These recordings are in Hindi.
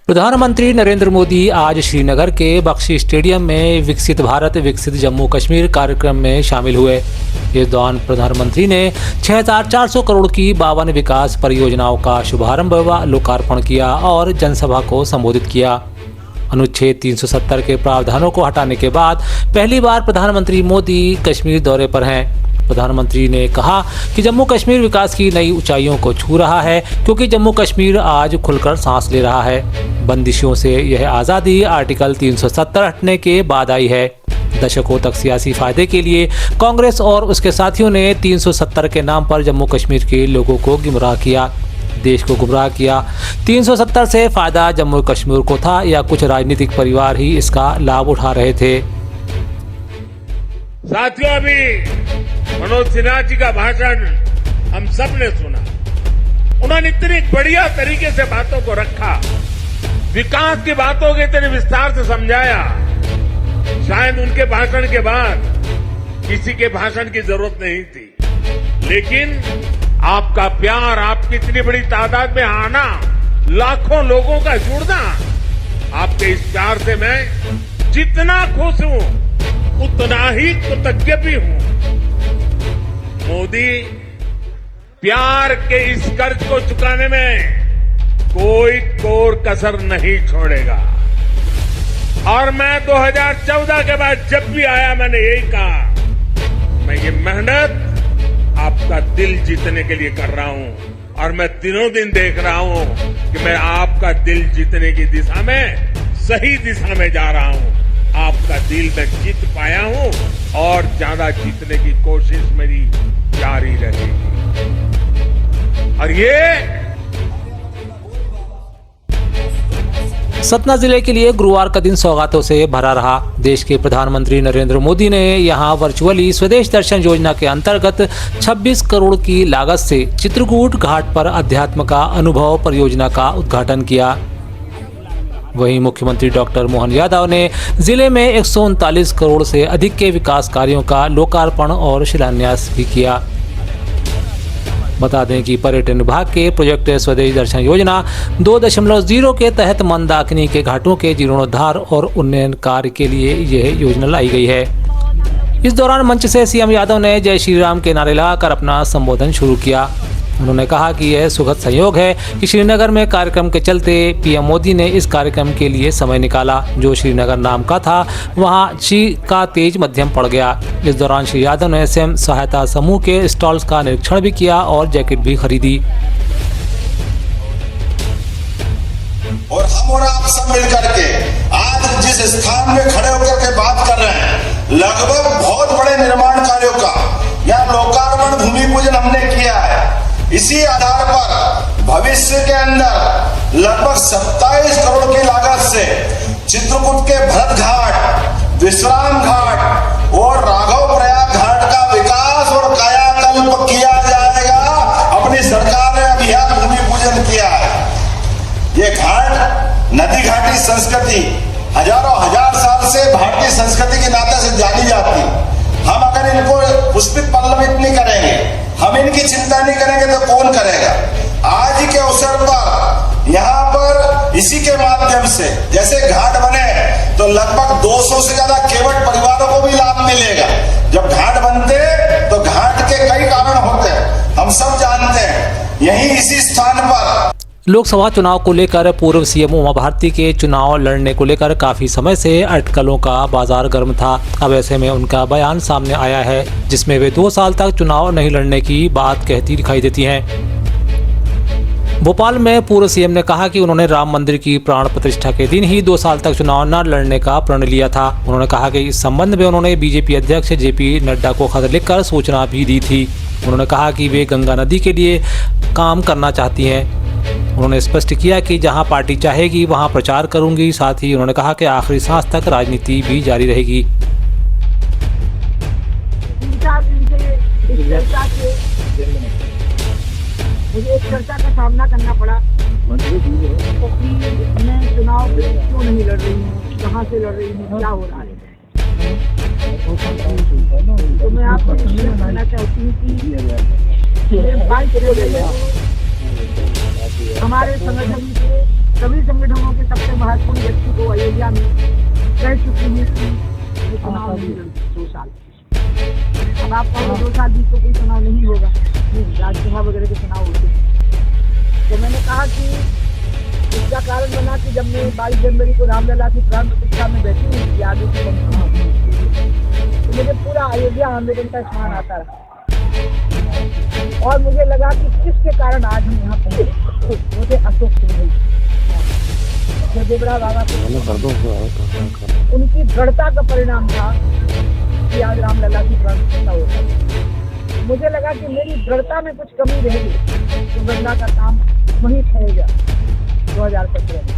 प्रधानमंत्री नरेंद्र मोदी आज श्रीनगर के बख्शी स्टेडियम में विकसित भारत विकसित जम्मू कश्मीर कार्यक्रम में शामिल हुए। इस दौरान प्रधानमंत्री ने 6,400 करोड़ की 52 विकास परियोजनाओं का शुभारंभ व लोकार्पण किया और जनसभा को संबोधित किया। अनुच्छेद 370 के प्रावधानों को हटाने के बाद पहली बार प्रधानमंत्री मोदी कश्मीर दौरे पर हैं। प्रधानमंत्री ने कहा कि जम्मू कश्मीर विकास की नई ऊंचाइयों को छू रहा है, क्योंकि जम्मू कश्मीर आज खुलकर सांस ले रहा है। बंदिशों से यह आज़ादी आर्टिकल 370 हटने के बाद आई है। दशकों तक सियासी फायदे के लिए कांग्रेस और उसके साथियों ने 370 के नाम पर जम्मू कश्मीर के लोगों को गुमराह किया, देश को गुमराह किया। 370 से फायदा जम्मू कश्मीर को था या कुछ राजनीतिक परिवार ही इसका लाभ उठा रहे थे। साथियों, अभी मनोज सिन्हा जी का भाषण हम सब ने सुना। उन्होंने इतनी बढ़िया तरीके से बातों को रखा, विकास की बातों के इतने विस्तार से समझाया। शायद उनके भाषण के बाद किसी के भाषण की जरूरत नहीं थी, लेकिन आपका प्यार, आपकी इतनी बड़ी तादाद में आना, लाखों लोगों का जुड़ना, आपके इस प्यार से मैं जितना खुश हूं उतना ही कृतज्ञ भी हूं। मोदी प्यार के इस कर्ज को चुकाने में कोई कोर कसर नहीं छोड़ेगा। और मैं 2014 के बाद जब भी आया मैंने यही कहा, मैं ये मेहनत आपका दिल जीतने के लिए कर रहा हूं और मैं दिनों दिन देख रहा हूं कि मैं आपका दिल जीतने की दिशा में सही दिशा में जा रहा हूं। आपका दिल मैं जीत पाया हूं और ज्यादा जीतने की कोशिश मेरी जारी रहेगी। और ये सतना जिले के लिए गुरुवार का दिन सौगातों से भरा रहा। देश के प्रधानमंत्री नरेंद्र मोदी ने यहां वर्चुअली स्वदेश दर्शन योजना के अंतर्गत 26 करोड़ की लागत से चित्रकूट घाट पर अध्यात्म का अनुभव परियोजना का उद्घाटन किया। वहीं मुख्यमंत्री डॉक्टर मोहन यादव ने जिले में 139 करोड़ से अधिक के विकास कार्यों का लोकार्पण और शिलान्यास भी किया। बता दें कि पर्यटन विभाग के प्रोजेक्ट स्वदेश दर्शन योजना 2.0 के तहत मंदाकिनी के घाटों के जीर्णोद्धार और उन्नयन कार्य के लिए यह योजना लाई गई है। इस दौरान मंच से सीएम यादव ने जय श्री राम के नारे लगाकर अपना संबोधन शुरू किया। उन्होंने कहा कि यह सुखद संयोग है कि श्रीनगर में कार्यक्रम के चलते पीएम मोदी ने इस कार्यक्रम के लिए समय निकाला। जो श्रीनगर नाम का था वहां शी का तेज मध्यम पड़ गया। इस दौरान श्री यादव ने स्वयं सहायता समूह के स्टॉल्स का निरीक्षण भी किया और जैकेट भी खरीदी। और हम और आप सब मिलकर के आज जिस स्थान में खड़े होकर के बात कर रहे हैं, लगभग बहुत बड़े निर्माण कार्यों का यहाँ लोकार्पण भूमि पूजन हमने किया है। इसी आधार पर भविष्य के अंदर लगभग 27 करोड़ की लागत से चित्रकूट के भरत घाट, विश्राम घाट और राघव प्रयाग घाट का विकास और कायाकल्प किया जाएगा। अपनी सरकार ने अभियान भूमि पूजन किया है। ये घाट नदी घाटी संस्कृति हजारों हजार साल से भारतीय संस्कृति के नाते से जानी जाती। हम अगर इनको पुष्पित पल्लवित नहीं करेंगे, हम इनकी चिंता नहीं करेंगे तो कौन करेगा। आज के अवसर पर यहाँ पर इसी के माध्यम से जैसे घाट बने तो लगभग 200 से ज्यादा केवट परिवारों को भी लाभ मिलेगा। जब घाट बनते तो घाट के कई कारण होते हैं, हम सब जानते हैं। यही इसी स्थान पर लोकसभा चुनाव को लेकर पूर्व सीएम उमा भारती के चुनाव लड़ने को लेकर काफी समय से अटकलों का बाजार गर्म था। अब ऐसे में उनका बयान सामने आया है, जिसमें वे 2 साल तक चुनाव नहीं लड़ने की बात कहती दिखाई देती हैं। भोपाल में पूर्व सीएम ने कहा कि उन्होंने राम मंदिर की प्राण प्रतिष्ठा के दिन ही 2 साल तक चुनाव न लड़ने का प्रण लिया था। उन्होंने कहा कि इस संबंध में उन्होंने बीजेपी अध्यक्ष जेपी नड्डा को खत लिखकर सूचना भी दी थी। उन्होंने कहा कि वे गंगा नदी के लिए काम करना चाहती हैं। उन्होंने स्पष्ट किया कि जहां पार्टी चाहेगी वहां प्रचार करूंगी। साथ ही उन्होंने कहा कि आखिरी सांस तक राजनीति भी जारी रहेगी। मुझे एक चर्चा का सामना करना पड़ा कि मैं चुनाव क्यों नहीं लड़ रही हूँ, कहाँ से लड़ रही हूँ, क्या हो रहा है। तो मैं आपको कहना चाहती हूँ कि हमारे संगठन के सभी संगठनों के सबसे महत्वपूर्ण व्यक्ति को अयोध्या में कह चुकी हूँ कि चुनाव नहीं लड़ूंगी 2 साल। अब आप कहोगे 2 साल बीत तो कोई चुनाव नहीं होगा, नहीं, राज्यसभा वगैरह के चुनाव होते हैं। तो मैंने कहा कि इसका कारण बना कि जब मैं 22 जनवरी को रामलला की प्राण प्रतिष्ठा में बैठी हुई थी आगे की तो मुझे पूरा अयोध्या आंदोलन का स्मरण आता रहा और मुझे लगा कि किसके कारण आज हम यहाँ पहुंचे। मुझे अशोक सिंह देवरा बाबा उनकी दृढ़ता का परिणाम था कि आज रामलला की प्राण प्रतिष्ठा होता। मुझे लगा कि मेरी दृढ़ता में कुछ कमी रह गई तो गंगा का काम वहीं ठहरेगा 2017 में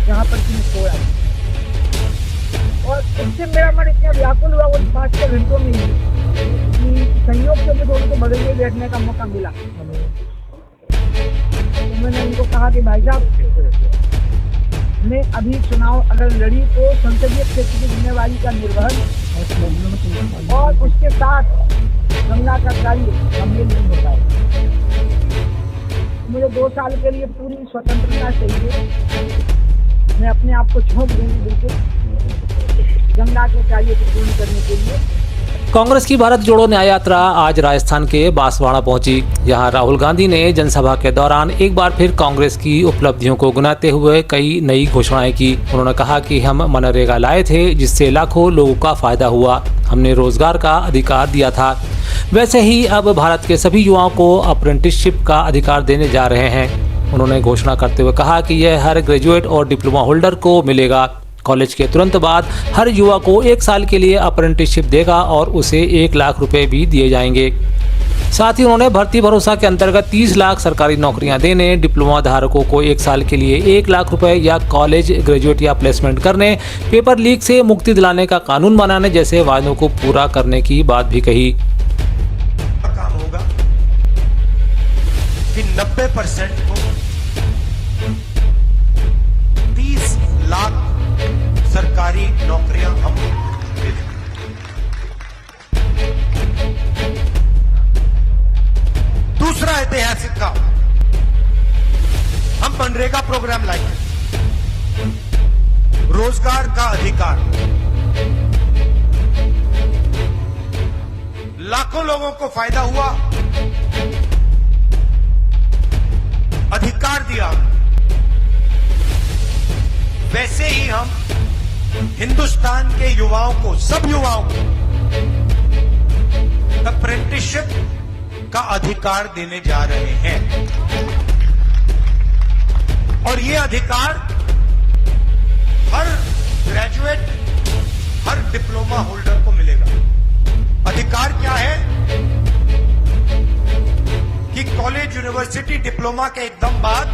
जहाँ पर कि छोड़ा और उससे मेरा मन इतना व्याकुल हुआ उन 5-6 घंटों में ही कि संयोग से मुझे उनको बगल में बैठने का मौका मिला। तो मैंने उनको कहा कि भाई साहब मैं अभी चुनाव अगर लड़ी तो संसदीय क्षेत्र की जिम्मेवारी का निर्वहन और उसके साथ गंगा का कार्य गंभीर नहीं होता है। मुझे 2 साल के लिए पूरी स्वतंत्रता चाहिए। मैं अपने आप को झोंक दूंगी बिल्कुल गंगा के कार्य को पूर्ण करने के लिए। कांग्रेस की भारत जोड़ो न्याय यात्रा आज राजस्थान के बांसवाड़ा पहुंची। यहां राहुल गांधी ने जनसभा के दौरान एक बार फिर कांग्रेस की उपलब्धियों को गिनाते हुए कई नई घोषणाएं की। उन्होंने कहा कि हम मनरेगा लाए थे जिससे लाखों लोगों का फायदा हुआ, हमने रोजगार का अधिकार दिया था। वैसे ही अब भारत के सभी युवाओं को अप्रेंटिसशिप का अधिकार देने जा रहे हैं। उन्होंने घोषणा करते हुए कहा कि यह हर ग्रेजुएट और डिप्लोमा होल्डर को मिलेगा। कॉलेज के तुरंत बाद हर युवा को 1 साल के लिए अप्रेंटिसशिप देगा और उसे 1 लाख रुपए भी दिए जाएंगे। साथ ही उन्होंने भर्ती भरोसा के अंतर्गत 30 लाख सरकारी नौकरियां देने, डिप्लोमा धारकों को 1 साल के लिए 1 लाख रुपए या कॉलेज ग्रेजुएट या प्लेसमेंट करने, पेपर लीक से मुक्ति दिलाने का कानून बनाने जैसे वादों को पूरा करने की बात भी कही। काम होगा कि 90% को 30 लाख सरकारी नौकरियां हम दे दें। दूसरा ऐतिहासिक काम, हम मनरेगा प्रोग्राम लाएंगे। रोजगार का अधिकार, लाखों लोगों को फायदा हुआ, अधिकार दिया। वैसे ही हम हिंदुस्तान के युवाओं को, सब युवाओं को अप्रेंटिसशिप का अधिकार देने जा रहे हैं और ये अधिकार हर ग्रेजुएट, हर डिप्लोमा होल्डर को मिलेगा। अधिकार क्या है कि कॉलेज, यूनिवर्सिटी, डिप्लोमा के एकदम बाद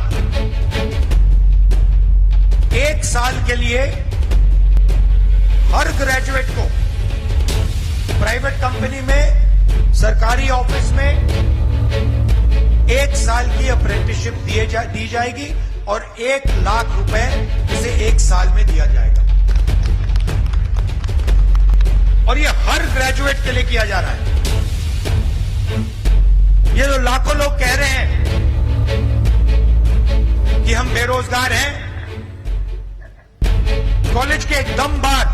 1 साल के लिए हर ग्रेजुएट को प्राइवेट कंपनी में, सरकारी ऑफिस में 1 साल की अप्रेंटिसशिप दी जाएगी और 1 लाख रुपए इसे 1 साल में दिया जाएगा। और ये हर ग्रेजुएट के लिए किया जा रहा है। ये जो लाखों लोग कह रहे हैं कि हम बेरोजगार हैं, कॉलेज के एकदम बाद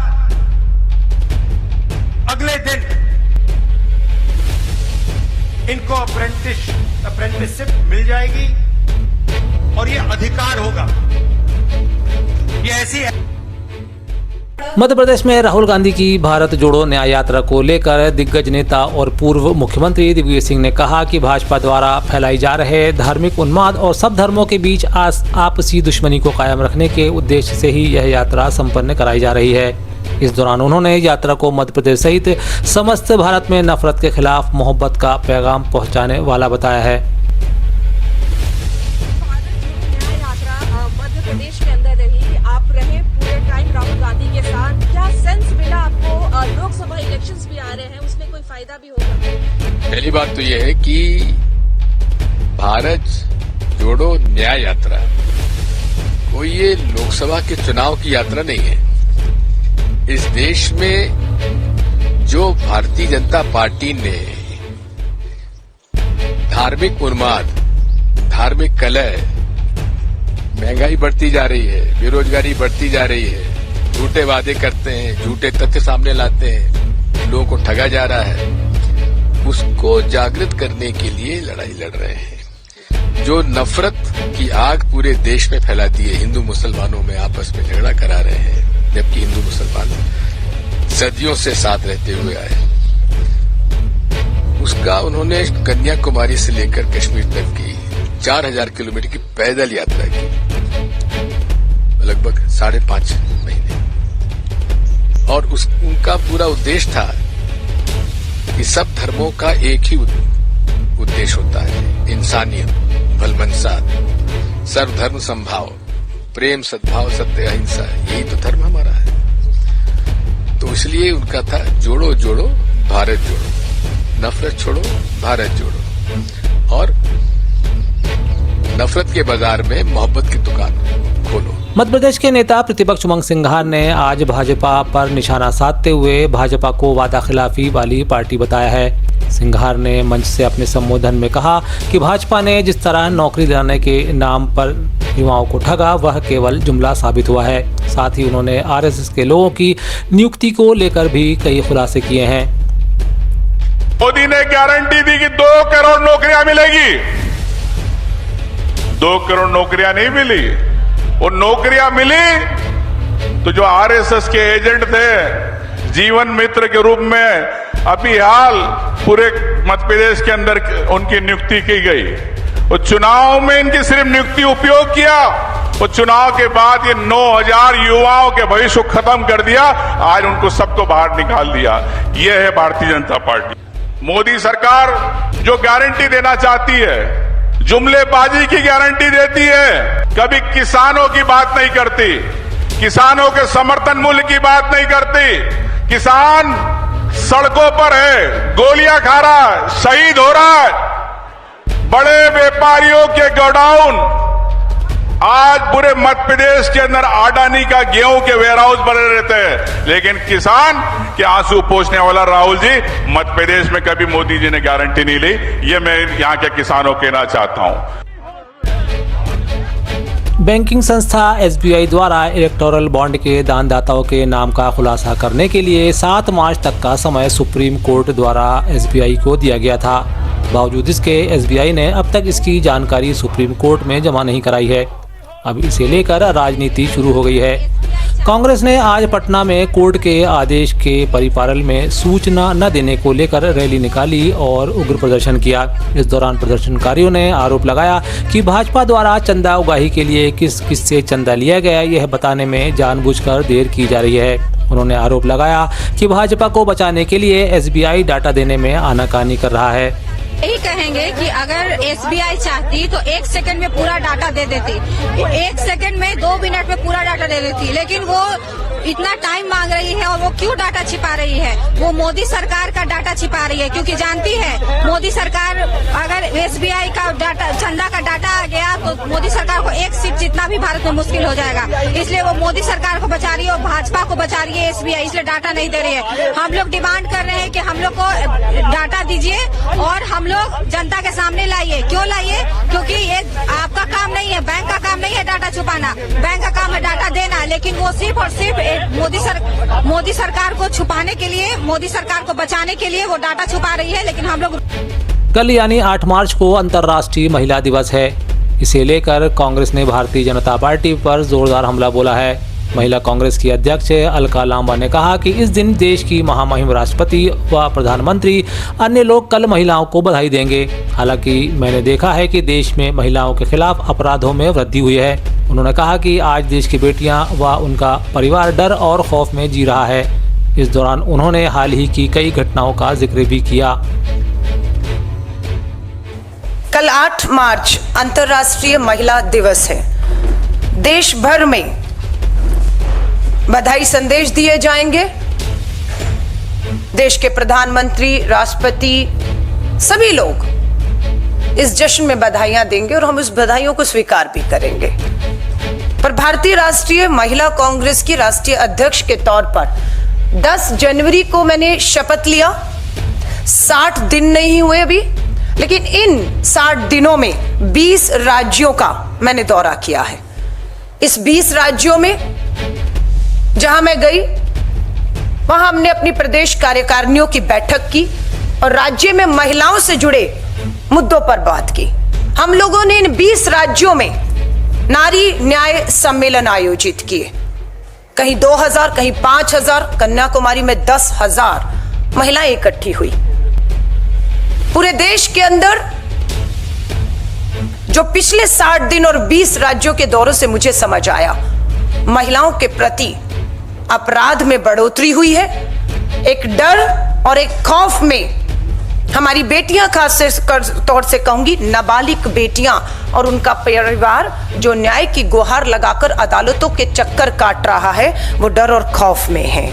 अगले दिन इनको अप्रेंटिसशिप मिल जाएगी और ये अधिकार होगा। ये ऐसी है। मध्य प्रदेश में राहुल गांधी की भारत जोड़ो न्याय यात्रा को लेकर दिग्गज नेता और पूर्व मुख्यमंत्री दिग्विजय सिंह ने कहा कि भाजपा द्वारा फैलाई जा रहे धार्मिक उन्माद और सब धर्मों के बीच आपसी दुश्मनी को कायम रखने के उद्देश्य से ही यह यात्रा संपन्न कराई जा रही है। इस दौरान उन्होंने यात्रा को मध्य प्रदेश सहित समस्त भारत में नफरत के खिलाफ मोहब्बत का पैगाम पहुंचाने वाला बताया है। मध्य प्रदेश के अंदर रही, आप रहे पूरे टाइम राहुल गांधी के साथ, क्या सेंस मिला आपको? लोकसभा इलेक्शंस भी आ रहे हैं, उसमें कोई फायदा भी होगा? पहली बात तो यह है कि भारत जोड़ो न्याय यात्रा कोई ये लोकसभा के चुनाव की यात्रा नहीं है। इस देश में जो भारतीय जनता पार्टी ने धार्मिक उन्माद, धार्मिक कलह, महंगाई बढ़ती जा रही है, बेरोजगारी बढ़ती जा रही है, झूठे वादे करते हैं, झूठे तथ्य सामने लाते हैं, लोगों को ठगा जा रहा है, उसको जागृत करने के लिए लड़ाई लड़ रहे हैं। जो नफरत की आग पूरे देश में फैला दी है, हिंदू मुसलमानों में आपस में झगड़ा करा रहे हैं, जबकि हिंदू मुसलमान सदियों से साथ रहते हुए आए। उसका उन्होंने कन्याकुमारी से लेकर कश्मीर तक की 4000 किलोमीटर की पैदल यात्रा की, लगभग 5.5 महीने, और उनका पूरा उद्देश्य था कि सब धर्मों का एक ही उद्देश्य होता है, इंसानियत, भलमनसात, सर्वधर्म संभाव, प्रेम, सद्भाव, सत्य, अहिंसा, यही तो धर्म हमारा है। तो इसलिए उनका था जोड़ो जोड़ो भारत जोड़ो, नफरत छोड़ो भारत जोड़ो, और नफरत के बाजार में मोहब्बत की दुकान खोलो। मध्य प्रदेश के नेता प्रतिपक्ष उमंग सिंघार ने आज भाजपा पर निशाना साधते हुए भाजपा को वादा खिलाफी वाली पार्टी बताया है। सिंघार ने मंच से अपने संबोधन में कहा कि भाजपा ने जिस तरह नौकरी दिलाने के नाम पर युवाओं को ठगा, वह केवल जुमला साबित हुआ है। साथ ही उन्होंने आरएसएस के लोगों की नियुक्ति को लेकर भी कई खुलासे किए हैं। मोदी ने गारंटी दी कि 2 करोड़ नौकरियां मिलेगी। 2 करोड़ नौकरियां नहीं मिली। वो नौकरियां मिली तो जो आरएसएस के एजेंट थे, जीवन मित्र के रूप में अभी हाल पूरे मध्य प्रदेश के अंदर उनकी नियुक्ति की गई। वो चुनाव में इनकी सिर्फ नियुक्ति उपयोग किया, वो चुनाव के बाद ये 9000 युवाओं के भविष्य को खत्म कर दिया। आज उनको सबको बाहर निकाल दिया। ये है भारतीय जनता पार्टी। मोदी सरकार जो गारंटी देना चाहती है, जुमलेबाजी की गारंटी देती है, कभी किसानों की बात नहीं करती, किसानों के समर्थन मूल्य की बात नहीं करती। किसान सड़कों पर है, गोलियां खा रहा है, शहीद हो रहा है। बड़े व्यापारियों के गोडाउन आज पूरे मध्य प्रदेश के अंदर अडानी का गेहूं के वेयरहाउस बने रहते हैं, लेकिन किसान के आंसू पोंछने वाला राहुल जी मध्य प्रदेश में कभी मोदी जी ने गारंटी नहीं ली। ये मैं यहां के किसानों को कहना चाहता हूं। बैंकिंग संस्था एसबीआई द्वारा इलेक्टोरल बॉन्ड के दानदाताओं के नाम का खुलासा करने के लिए 7 मार्च तक का समय सुप्रीम कोर्ट द्वारा एसबीआई को दिया गया था। बावजूद इसके एसबीआई ने अब तक इसकी जानकारी सुप्रीम कोर्ट में जमा नहीं कराई है। अब इसे लेकर राजनीति शुरू हो गई है। कांग्रेस ने आज पटना में कोर्ट के आदेश के परिपालन में सूचना न देने को लेकर रैली निकाली और उग्र प्रदर्शन किया। इस दौरान प्रदर्शनकारियों ने आरोप लगाया कि भाजपा द्वारा चंदा उगाही के लिए किस से चंदा लिया गया, यह बताने में जानबूझकर देर की जा रही है। उन्होंने आरोप लगाया कि भाजपा को बचाने के लिए एसबीआई डाटा देने में आनाकानी कर रहा है। यही कहेंगे कि अगर एसबीआई चाहती तो 1 सेकंड में पूरा डाटा दे देती, 1 सेकंड में 2 मिनट में पूरा डाटा दे देती, लेकिन वो इतना टाइम मांग रही है। और वो क्यों डाटा छिपा रही है? वो मोदी सरकार का डाटा छिपा रही है, क्योंकि जानती है मोदी सरकार अगर एसबीआई का डाटा, चंदा का डाटा आ गया तो मोदी सरकार को 1 सीट जीतना भी भारत में मुश्किल हो जाएगा। इसलिए वो मोदी सरकार को बचा रही है और भाजपा को बचा रही है एसबीआई, इसलिए डाटा नहीं दे रही है। हम लोग डिमांड कर रहे हैं कि हम लोग को डाटा दीजिए और हम लोग जनता के सामने लाइए। क्यों लाइए? क्योंकि ये आपका काम नहीं है, बैंक का काम नहीं है डाटा छुपाना, बैंक का काम है डाटा देना। लेकिन वो सिर्फ और सिर्फ मोदी सरकार को छुपाने के लिए, मोदी सरकार को बचाने के लिए वो डाटा छुपा रही है। लेकिन हम लोग कल यानी 8 मार्च को अंतर्राष्ट्रीय महिला दिवस है। इसे लेकर कांग्रेस ने भारतीय जनता पार्टी पर जोरदार हमला बोला है। महिला कांग्रेस की अध्यक्ष अलका लांबा ने कहा कि इस दिन देश की महामहिम राष्ट्रपति व प्रधानमंत्री अन्य लोग कल महिलाओं को बधाई देंगे। हालांकि मैंने देखा है कि देश में महिलाओं के खिलाफ अपराधों में वृद्धि हुई है। उन्होंने कहा कि आज देश की बेटियां व उनका परिवार डर और खौफ में जी रहा है। इस दौरान उन्होंने हाल ही की कई घटनाओं का जिक्र भी किया। कल 8 मार्च अंतर्राष्ट्रीय महिला दिवस है। देश भर में बधाई संदेश दिए जाएंगे। देश के प्रधानमंत्री, राष्ट्रपति, सभी लोग इस जश्न में बधाइयां देंगे और हम उस बधाइयों को स्वीकार भी करेंगे। पर भारतीय राष्ट्रीय महिला कांग्रेस की राष्ट्रीय अध्यक्ष के तौर पर 10 जनवरी को मैंने शपथ लिया। 60 दिन नहीं हुए अभी, लेकिन इन 60 दिनों में 20 राज्यों का मैंने दौरा किया है। इस 20 राज्यों में जहां मैं गई, वहां हमने अपनी प्रदेश कार्यकारिणियों की बैठक की और राज्य में महिलाओं से जुड़े मुद्दों पर बात की। हम लोगों ने इन 20 राज्यों में नारी न्याय सम्मेलन आयोजित किए। कहीं 2000, कहीं 5000, कन्याकुमारी में 10,000 महिलाएं इकट्ठी हुई। पूरे देश के अंदर जो पिछले 60 दिन और 20 राज्यों के दौरों से मुझे समझ आया, महिलाओं के प्रति अपराध में बढ़ोतरी हुई है। एक डर और एक खौफ में हमारी बेटियां, खास तौर से कहूंगी नाबालिग बेटियां और उनका परिवार जो न्याय की गुहार लगाकर अदालतों के चक्कर काट रहा है, वो डर और खौफ में है।